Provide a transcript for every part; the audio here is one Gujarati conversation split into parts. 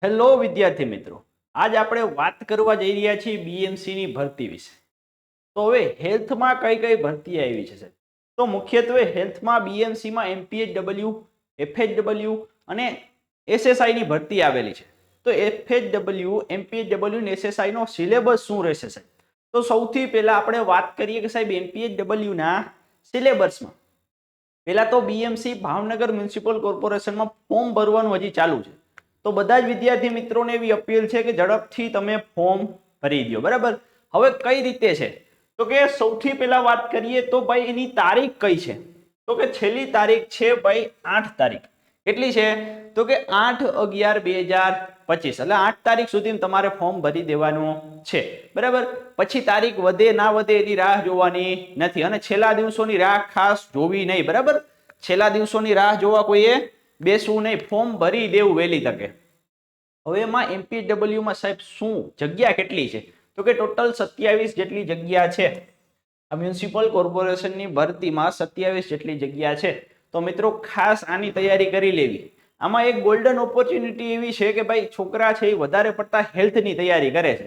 હેલો વિદ્યાર્થી મિત્રો, આજ આપણે વાત કરવા જઈ રહ્યા છીએ બીએમસી ની ભરતી વિશે। તો હવે હેલ્થમાં કઈ કઈ ભરતી આવી છે? તો મુખ્યત્વે હેલ્થમાં બીએમસીમાં એમપીએચડબલ્યુ, એફએચડબલ્યુ અને એસએસઆઈ ની ભરતી આવેલી છે। તો એફએચડબલ્યુ, એમપીએચડબલ્યુ અને એસએસઆઈ નો સિલેબસ શું રહેશે સાહેબ? તો સૌથી પહેલા આપણે વાત કરીએ કે સાહેબ એમપીએચડબલ્યુ ના સિલેબસમાં પહેલા તો બીએમસી ભાવનગર મ્યુનિસિપલ કોર્પોરેશનમાં ફોર્મ ભરવાનું હજી ચાલુ છે। તો બધા જ વિદ્યાર્થી મિત્રોને એવી અપીલ છે કે ઝડપથી તમે ફોર્મ ભરી દો, બરાબર। હવે કઈ રીતે છે તો કે સૌથી પહેલા વાત કરીએ તો ભાઈ એની તારીખ કઈ છે? તો કે છેલ્લી તારીખ છે ભાઈ 8 તારીખ। કેટલી છે? તો કે 8/11/2025 એટલે 8 તારીખ સુધી તમારે ફોર્મ ભરી દેવાનું છે, બરાબર। પછી તારીખ વધે ના વધે એની રાહ જોવાની નથી અને છેલ્લા દિવસોની રાહ ખાસ જોવી નહીં, બરાબર। છેલ્લા દિવસોની રાહ જોવા કોઈએ બેસવું નહીં, ફોર્મ ભરી દેવું વહેલી તકે। હવે એમાં એમપીડબલ્યુમાં સાહેબ શું જગ્યા કેટલી છે? તો કે ટોટલ 27 જેટલી જગ્યા છે। આ મ્યુનિસિપલ કોર્પોરેશનની ભરતીમાં 27 જેટલી જગ્યા છે। તો મિત્રો ખાસ આની તૈયારી કરી લેવી। આમાં એક ગોલ્ડન ઓપોર્ચ્યુનિટી એવી છે કે ભાઈ છોકરા છે એ વધારે પડતા હેલ્થની તૈયારી કરે છે।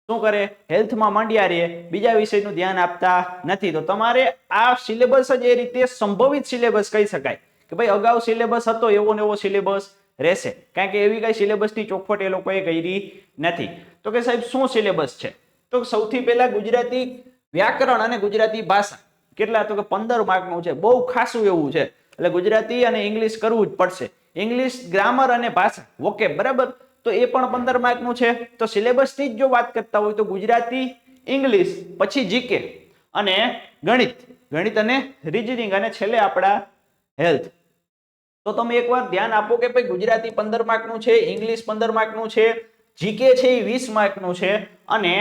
શું કરે? હેલ્થમાં માંડ્યા રહે, બીજા વિષયનું ધ્યાન આપતા નથી। તો તમારે આ સિલેબસ જ એ રીતે સંભવિત સિલેબસ કહી શકાય કે ભાઈ અગાઉ સિલેબસ હતો એવો ને એવો સિલેબસ રહેશે, કારણ કે એવી કઈ સિલેબસની ચોખવટ એ લોકોએ કરી નથી। તો કે સાહેબ શું સિલેબસ છે? તો સૌથી પહેલા ગુજરાતી વ્યાકરણ અને ગુજરાતી ભાષા કેટલા? તો કે 15 માર્કનું છે, બહુ ખાસું એવું છે। એટલે ગુજરાતી અને ઇંગ્લિશ કરવું જ પડશે। ઇંગ્લિશ ગ્રામર અને ભાષા વોકેબ, બરાબર, તો એ પણ 15 માર્કનું છે। તો સિલેબસની જ જો વાત કરતા હોય તો ગુજરાતી, ઇંગ્લિશ, પછી જીકે અને ગણિત અને રીઝનિંગ અને છેલ્લે આપણા હેલ્થ। તો તમે એકવાર ધ્યાન આપો કે ભાઈ ગુજરાતી 15 માર્કનું છે, ઇંગ્લિશ 15 માર્કનું છે, જીકે છે એ 20 માર્કનું છે અને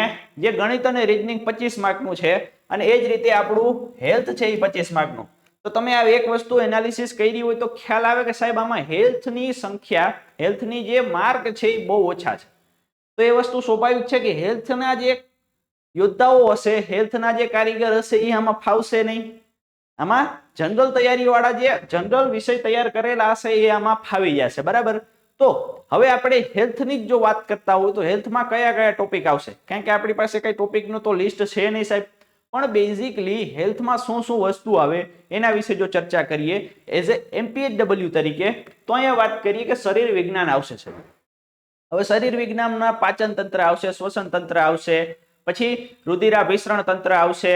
જે ગણિત અને રીઝનિંગ 25 માર્કનું છે અને એ જ રીતે આપણું હેલ્થ છે એ 25 માર્કનું। તો તમે આ એક વસ્તુ એનાલિસિસ કરી હોય તો ખ્યાલ આવે કે સાહેબ આમાં હેલ્થની સંખ્યા, હેલ્થની જે માર્ક છે એ બહુ ઓછા છે। તો એ વસ્તુ સ્વાભાવિક છે કે હેલ્થના જે યોદ્ધાઓ હશે, હેલ્થના જે કારીગર હશે એ આમાં ફાવશે નહીં। આમાં જનરલ તૈયારી વાળા જે જનરલ વિષય તૈયાર કરેલા હશે એ આમાં ફાવી જશે, બરાબર। તો હવે આપણે હેલ્થની જો વાત કરતા હોય તો હેલ્થમાં કયા કયા ટોપિક આવશે? કારણ કે આપણી પાસે કઈ ટોપિકનું તો લિસ્ટ છે નહીં સાહેબ, પણ બેઝિકલી હેલ્થમાં શું શું વસ્તુ આવે એના વિશે જો ચર્ચા કરીએ એઝ એ એમપીએચડબલ્યુ તરીકે, તો અહીંયા વાત કરીએ કે શરીર વિજ્ઞાન આવશે સાહેબ। હવે શરીર વિજ્ઞાનના પાચન તંત્ર આવશે, શ્વસન તંત્ર આવશે, પછી રુધિરાભિસરણ તંત્ર આવશે,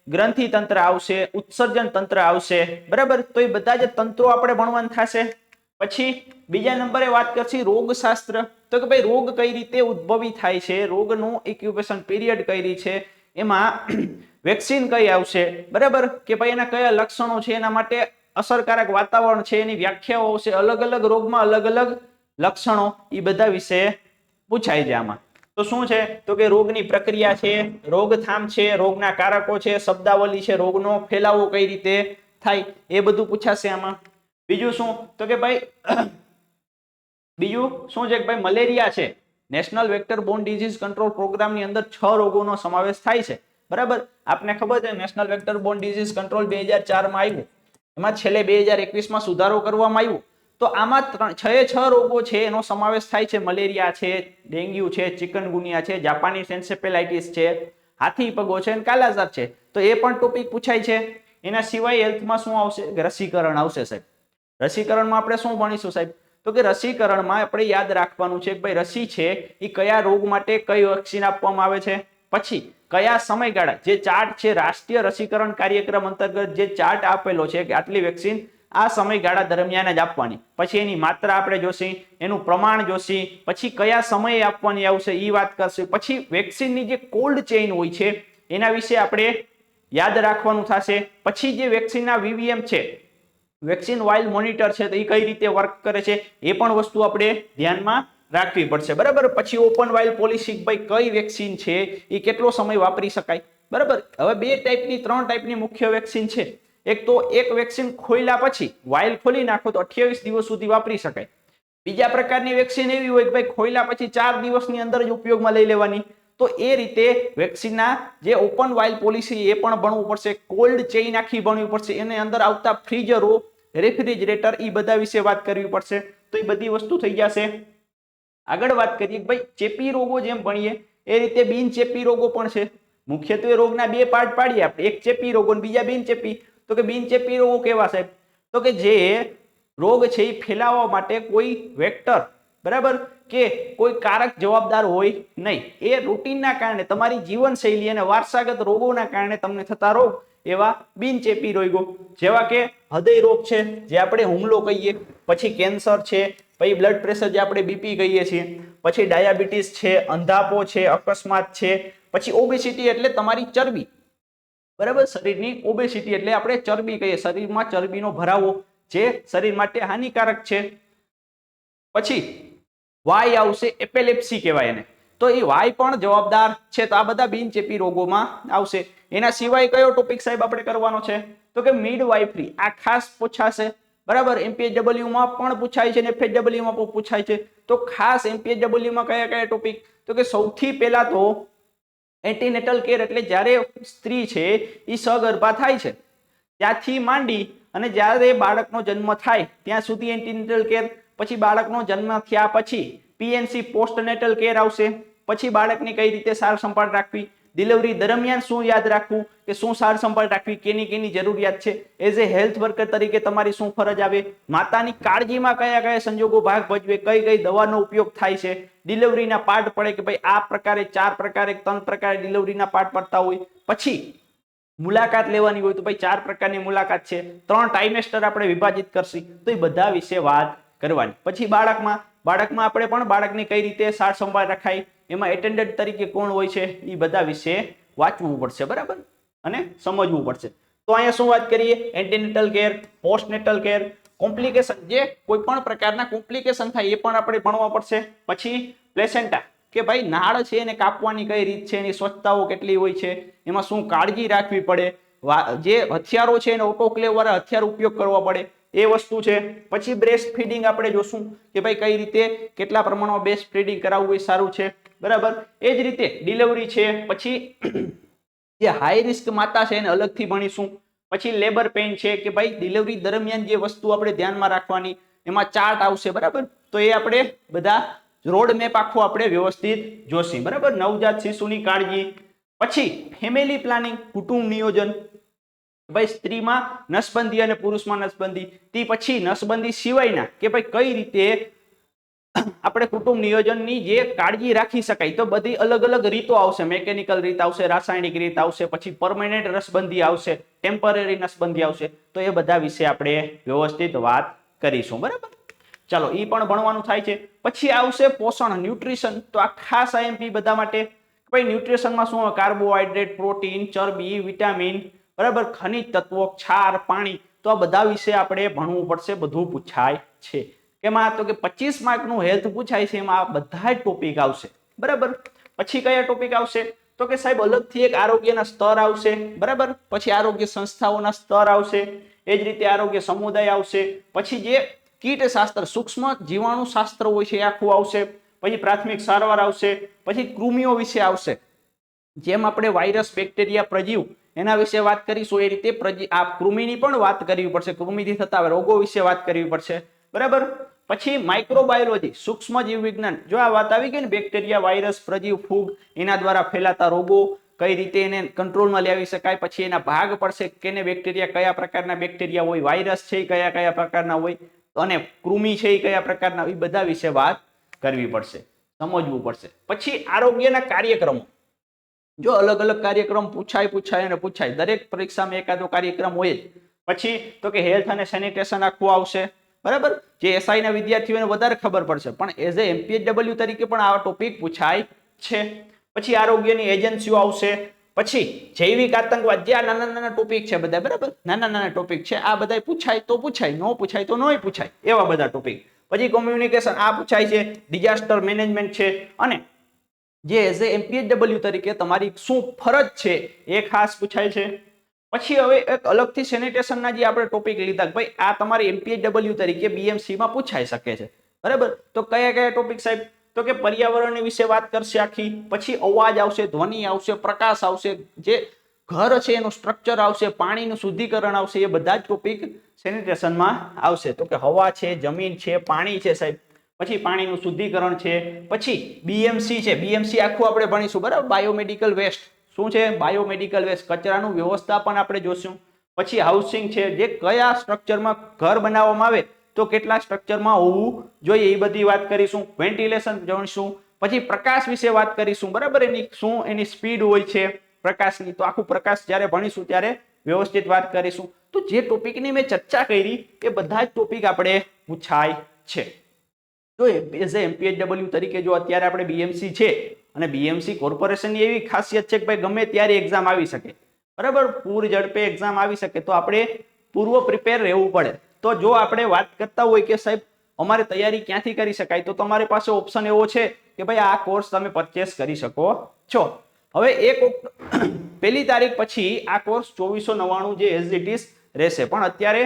ગ્રંથિ તંત્ર આવશે, ઉત્સર્જન તંત્ર આવશે, બરાબર। તો એ બધા જે તંત્રો આપણે ભણવાનું થશે। પછી બીજા નંબરે વાત કરશી રોગશાસ્ત્ર, તો કે ભાઈ રોગ કઈ રીતે ઉદ્ભવી થાય છે, રોગનું ઇન્ક્યુબેશન પીરિયડ કઈ રીતે છે, એમાં વેક્સિન કઈ આવશે, બરાબર, કે ભાઈ એના કયા લક્ષણો છે, એના માટે અસરકારક વાતાવરણ છે, એની વ્યાખ્યાઓ આવશે, અલગ અલગ રોગમાં અલગ અલગ લક્ષણો, એ બધા વિશે પૂછાય છે આમાં। તો શું છે? તો કે રોગની પ્રક્રિયા છે, રોગથામ છે, રોગના કારકો છે, શબ્દાવલી છે, રોગનો ફેલાવો કઈ રીતે થાય એ બધું પૂછાશે આમાં। બીજું શું? તો કે ભાઈ બીજું શું છે કે ભાઈ મલેરિયા છે, national vector Born disease control પ્રોગ્રામની અંદર 6 રોગોનો સમાવેશ થાય છે, બરાબર। આપને ખબર છે national vector Born disease control 2004 માં આવ્યું, એમાં છેલ્લે 2021 માં સુધારો કરવામાં આવ્યો। તો આમાં 6 રોગો છે એનો સમાવેશ થાય છે। મલેરિયા છે, ડેન્ગ્યુ છે, ચિકનગુનિયા છે, જાપાનીઝ એન્સેફેલાઇટિસ છે, હાથી પગો છે અને કાલાજાર છે। તો એ પણ ટોપિક પૂછાય છે। એના સિવાય હેલ્થમાં શું આવશે? રસીકરણ આવશે સાહેબ। રસીકરણમાં આપણે શું ભણીશું સાહેબ? તો કે રસીકરણમાં આપણે યાદ રાખવાનું છે કે ભાઈ રસી છે એ કયા રોગ માટે કઈ વેક્સિન આપવામાં આવે છે, પછી કયા સમયગાળા, જે ચાર્ટ છે રાષ્ટ્રીય રસીકરણ કાર્યક્રમ અંતર્ગત જે ચાર્ટ આપેલો છે કે આટલી વેક્સિન આ સમયગાળા દરમિયાન જ આપવાની, પછી એની માત્રા આપણે જોશી, એનું પ્રમાણ જોશી, પછી કયા સમયે આપવાની આવશે એ વાત કરશે, પછી વેક્સિનની જે કોલ્ડ ચેઇન હોય છે એના વિશે આપણે યાદ રાખવાનું થશે, પછી જે વેક્સિનના વીવીએમ છે, વેક્સિન વાઇલ મોનિટર છે, તો એ કઈ રીતે વર્ક કરે છે એ પણ વસ્તુ આપણે ધ્યાનમાં રાખવી પડશે, બરાબર। પછી ઓપન વાઇલ પોલિસી, ભાઈ કઈ વેક્સિન છે એ કેટલો સમય વાપરી શકાય, બરાબર। હવે 3 ટાઈપની મુખ્ય વેક્સિન છે। એક તો એક વેક્સિન ખોલ્યા પછી વાઇલ ખોલી નાખો તો 28 દિવસ સુધી વાપરી શકાય। બીજા પ્રકારની વેક્સિન એવી હોય કે ભાઈ ખોલ્યા પછી 4 દિવસની અંદર જ ઉપયોગમાં લઈ લેવાની। તો એ રીતે વેક્સિનના જે ઓપન વાઇલ પોલિસી એ પણ ભણવું પડશે, કોલ્ડ ચેઇન આખી ભણવી પડશે, એની અંદર આવતા ફ્રીઝરો, રેફ્રિજરેટર એ બધા વિશે વાત કરવી પડશે। તો એ બધી વસ્તુ થઈ જશે। આગળ વાત કરીએ કે ભાઈ ચેપી રોગો જેમ ભણીએ એ રીતે બિનચેપી રોગો પણ છે. મુખ્યત્વે રોગના બે પાર્ટ પાડીએ આપણે, એક ચેપી રોગો અને બીજા બિનચેપી. તો કે બિનચેપી રોગો કેવા સાહેબ? તો કે જે રોગ છે એ ફેલાવવા માટે કોઈ વેક્ટર, બરાબર, કે કોઈ કારક જવાબદાર હોય નહીં. એ રૂટીનના કારણે તમારી જીવનશૈલી અને વારસાગત રોગોના કારણે તમને થતા રોગ એવા બિનચેપી રોગો, જેવા કે હૃદય રોગ છે જે આપણે હુમલો કહીએ, પછી કેન્સર છે, પછી બ્લડ પ્રેશર જે આપણે બીપી કહીએ છીએ, પછી ડાયાબિટીસ છે, અંધાપો છે, અકસ્માત છે, પછી ઓબેસિટી એટલે તમારી ચરબી, બરાબર, શરીરની ઓબેસિટી એટલે આપણે ચરબી કહીએ, શરીરમાં ચરબીનો ભરાવો જે શરીર માટે હાનિકારક છે. પછી વાય આવશે, એપિલેપ્સી કહેવાય એને, તો એ વાય પણ જવાબદાર છે. તો આ બધા બિનચેપી રોગોમાં આવશે. એના સિવાય કયો ટોપિક સાહેબ આપણે કરવાનો છે? તો કે મિડવાઇફરી. આ ખાસ પૂછાશે, બરાબર, એમપીએચડબલ્યુ માં પણ પૂછાય છે અને એફએચડબલ્યુ માં પણ પૂછાય છે. તો ખાસ એમપીએચડબલ્યુ માં કયા કયા ટોપિક? તો કે સૌથી પહેલા તો એન્ટીનેટલ કેર, એટલે જ્યારે સ્ત્રી છે એ સગર્ભા થાય છે ત્યાંથી માંડી અને જ્યારે બાળકનો જન્મ થાય ત્યાં સુધી એન્ટીનેટલ કેર. પછી બાળકનો જન્મ થયા પછી પીએનસી પોસ્ટનેટલ કેર આવશે. પછી બાળકની કઈ રીતે સાર સંભાળ રાખવી, ડિલિવરી દરમિયાન શું યાદ રાખવું કે શું સાર સંભાળ રાખવી, કેની કેની જરૂરિયાત છે, એઝ એ હેલ્થ વર્કર તરીકે તમારી શું ફરજ આવે, માતાની કાળજીમાં કયા કયા સંજોગો ભાગ ભજવે, કઈ કઈ દવાનો ઉપયોગ થાય છે, ડિલિવરીના પાર્ટ પડે કે ભાઈ આ પ્રકારે 4 પ્રકારે 3 પ્રકારે ડિલિવરીના પાર્ટ પડતા હોય. પછી મુલાકાત લેવાની હોય તો ભાઈ 4 પ્રકારની મુલાકાત છે, 3 ટાઇમેસ્ટર આપણે વિભાજિત કરશી. તો એ બધા વિશે વાત કરવાની. પછી બાળકમાં આપણે પણ બાળકની કઈ રીતે સાર સંભાળ રખાય, એમાં એટેન્ડન્ટ તરીકે કોણ હોય છે, એ બધા વિશે વાંચવું પડશે, બરાબર, અને સમજવું પડશે. તો અહીંયા શું વાત કરીએ? Antenatal care, postnatal care, complication, જે કોઈ પણ પ્રકારના કોમ્પ્લિકેશન થાય એ પણ આપણે ભણવા પડશે. પછી પ્લેસેન્ટા, કે ભાઈ નાળ છે એને કાપવાની કઈ રીત છે, એની સ્વચ્છતાઓ કેટલી હોય છે, એમાં શું કાળજી રાખવી પડે, જે હથિયારો છે એને ઓટોક્લેવ વાળા હથિયાર ઉપયોગ કરવા પડે, એ વસ્તુ છે. પછી બ્રેસ્ટ ફીડિંગ આપણે જોશું કે ભાઈ કઈ રીતે કેટલા પ્રમાણમાં બ્રેસ્ટ ફીડિંગ કરાવવું એ સારું છે, બરાબર. એ જ રીતે ડિલિવરી છે. પછી જે હાઈ રિસ્ક માતા છે એને અલગથી ભણીશું. પછી લેબર પેઇન છે કે ભાઈ ડિલિવરી દરમિયાન જે વસ્તુ આપણે ધ્યાનમાં રાખવાની, એમાં ચાર્ટ આવશે, બરાબર. તો એ આપણે બધા રોડ મેપ આખો આપણે વ્યવસ્થિત જોશી, બરાબર. નવજાત શિશુની કાળજી. પછી ફેમિલી પ્લાનિંગ, કુટુંબ નિયોજન, ભાઈ સ્ત્રીમાં નસબંધી અને પુરુષમાં નસબંધી. તે પછી નસબંધી સિવાયના કે ભાઈ કઈ રીતે આપણે કુટુંબ નિયોજનની જે કાળજી રાખી શકાય, તો બધી અલગ અલગ રીતો આવશે. મેકેનિકલ રીત આવશે, રાસાયણિક રીત આવશે, પછી પરમેનન્ટ નસબંધી આવશે, ટેમ્પરરી નસબંધી આવશે. તો એ બધા વિશે આપણે વ્યવસ્થિત વાત કરીશું, બરાબર. ચાલો, એ પણ ભણવાનું થાય છે. પછી આવશે પોષણ, ન્યુટ્રિશન. તો આ ખાસ આઈએમપી બધા માટે. ભાઈ ન્યુટ્રિશનમાં શું? કાર્બોહાઈડ્રેટ, પ્રોટીન, ચરબી, વિટામિન, બરાબર, ખનિજ તત્વો, ક્ષાર, પાણી. તો આ બધા વિશે આપણે ભણવું પડશે. બધું પૂછાય છે. કેમાં? તો કે 25 માર્કનું હેલ્થ પૂછાય છે, એમાં બધા જ ટોપિક આવશે, બરાબર. પછી કયા ટોપિક આવશે? તો કે સાહેબ અલગથી એક આરોગ્યના સ્તર આવશે, બરાબર. પછી આરોગ્ય સંસ્થાઓના સ્તર આવશે, એ જ રીતે આરોગ્ય સમુદાય આવશે. પછી જે કીટશાસ્ત્ર, સૂક્ષ્મ જીવાણુ શાસ્ત્ર હોય છે એ આખું આવશે. પછી પ્રાથમિક સારવાર આવશે. પછી કૃમિઓ વિશે આવશે, જેમ આપણે વાયરસ, બેક્ટેરિયા, પ્રજીવ એના વિશે વાત કરીશું એ રીતે આ કૃમિની પણ વાત કરવી પડશે. કૃમિથી થતા રોગો વિશે વાત કરવી પડશે, બરાબર. પછી માઇક્રોબાયોલોજી, સૂક્ષ્મ જીવ વિજ્ઞાન. જો આ વાત આવી ગઈ ને, બેક્ટેરિયા, વાયરસ, પ્રજીવ, ફૂગ, એના દ્વારા ફેલાતા રોગો, કઈ રીતે એને કંટ્રોલમાં લાવી શકાય. પછી એના ભાગ પડશે કે બેક્ટેરિયા કયા પ્રકારના બેક્ટેરિયા હોય, વાયરસ છે કયા કયા પ્રકારના હોય, અને કૃમિ છે એ કયા પ્રકારના, એ બધા વિશે વાત કરવી પડશે, સમજવું પડશે. પછી આરોગ્યના કાર્યક્રમો. જો અલગ અલગ કાર્યક્રમ પૂછાય. દરેક પરીક્ષામાં એકાદો કાર્યક્રમ હોય જ. પછી તો કે હેલ્થ અને સેનિટેશન આખું આવશે, બરાબર. જે એસઆઈ ના વિદ્યાર્થીઓને વધારે ખબર પડશે, પણ એઝ એ એમપીએચડબલ્યુ તરીકે પણ આ ટોપિક પૂછાય છે. પછી આરોગ્યની એજન્સીઓ આવશે. પછી જૈવિક આતંકવાદ, જે આ નાના નાના ટોપિક છે બધા, બરાબર, નાના નાના ટોપિક છે. આ બધા પૂછાય તો પૂછાય, ન પૂછાય તો નહીં પૂછાય, એવા બધા ટોપિક. પછી કોમ્યુનિકેશન, આ પૂછાય છે. ડિઝાસ્ટર મેનેજમેન્ટ છે. અને જે એઝ એ એમપીએચડબલ્યુ તરીકે તમારી શું ફરજ છે એ ખાસ પૂછાય છે. પછી હવે એક અલગથી સેનિટેશનના જે આપણે ટોપિક લીધા, ભાઈ આ તમારી એમપીએચડબલ્યુ તરીકે બીએમસીમાં પૂછાઈ શકે છે, બરાબર. તો કયા કયા ટોપિક સાહેબ? તો કે પર્યાવરણ વિશે વાત કરશે આખી. પછી અવાજ આવશે, ધ્વનિ આવશે, પ્રકાશ આવશે, જે ઘર છે એનું સ્ટ્રક્ચર આવશે, પાણીનું શુદ્ધિકરણ આવશે. એ બધા જ ટોપિક સેનિટેશનમાં આવશે. તો કે હવા છે, જમીન છે, પાણી છે સાહેબ, પછી પાણીનું શુદ્ધિકરણ છે, પછી બીએમસી છે, બીએમસી આખું આપણે ભણીશું બરાબર, બાયોમેડિકલ વેસ્ટ શું છે, બાયોમેડિકલ વેસ્ટ કચરાનું વ્યવસ્થાપન આપણે જોશું, પછી હાઉસિંગ છે, જે કયા સ્ટ્રક્ચરમાં ઘર બનાવવામાં આવે તો કેટલા સ્ટ્રક્ચરમાં હોવું જોઈએ એ બધી વાત કરીશું, વેન્ટિલેશન જાણીશું, પછી પ્રકાશ વિશે વાત કરીશું બરાબર, એની શું એની સ્પીડ હોય છે પ્રકાશની, તો આખું પ્રકાશ જ્યારે ભણીશું ત્યારે વ્યવસ્થિત વાત કરીશું. તો જે ટોપિકની મેં ચર્ચા કરી એ બધા જ ટોપિક આપણે પૂછાય છે. તો એઝ એ એમપીએચડબલ્યુ તરીકે જો અત્યારે આપણે બીએમસી છે અને બીએમસી કોર્પોરેશનની એવી ખાસિયત છે કે ભાઈ ગમે ત્યારે એક્ઝામ આવી શકે બરાબર, પૂર ઝડપે એક્ઝામ આવી શકે, તો આપણે પૂર્વ પ્રિપેર રહેવું પડે. તો જો આપણે વાત કરતા હોય કે સાહેબ અમારે તૈયારી ક્યાંથી કરી શકાય, તો તમારી પાસે ઓપ્શન એવો છે કે ભાઈ આ કોર્સ તમે પરચેસ કરી શકો છો. હવે 1 તારીખ પછી આ કોર્સ 2499 જે એઝ ઇટ ઇઝ રહેશે, પણ અત્યારે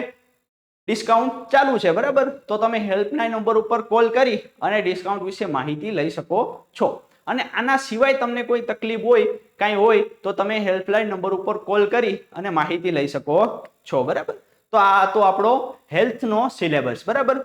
ડિસ્કાઉન્ટ ચાલુ છે બરાબર, તો તમે હેલ્પલાઇન નંબર ઉપર કોલ કરી અને ડિસ્કાઉન્ટ વિશે માહિતી લઈ શકો છો. અને આના સિવાય તમને કોઈ તકલીફ હોય કાંઈ હોય તો તમે હેલ્પલાઇન નંબર ઉપર કોલ કરી અને માહિતી લઈ શકો છો બરાબર. તો આ તો આપણો હેલ્થનો સિલેબસ બરાબર.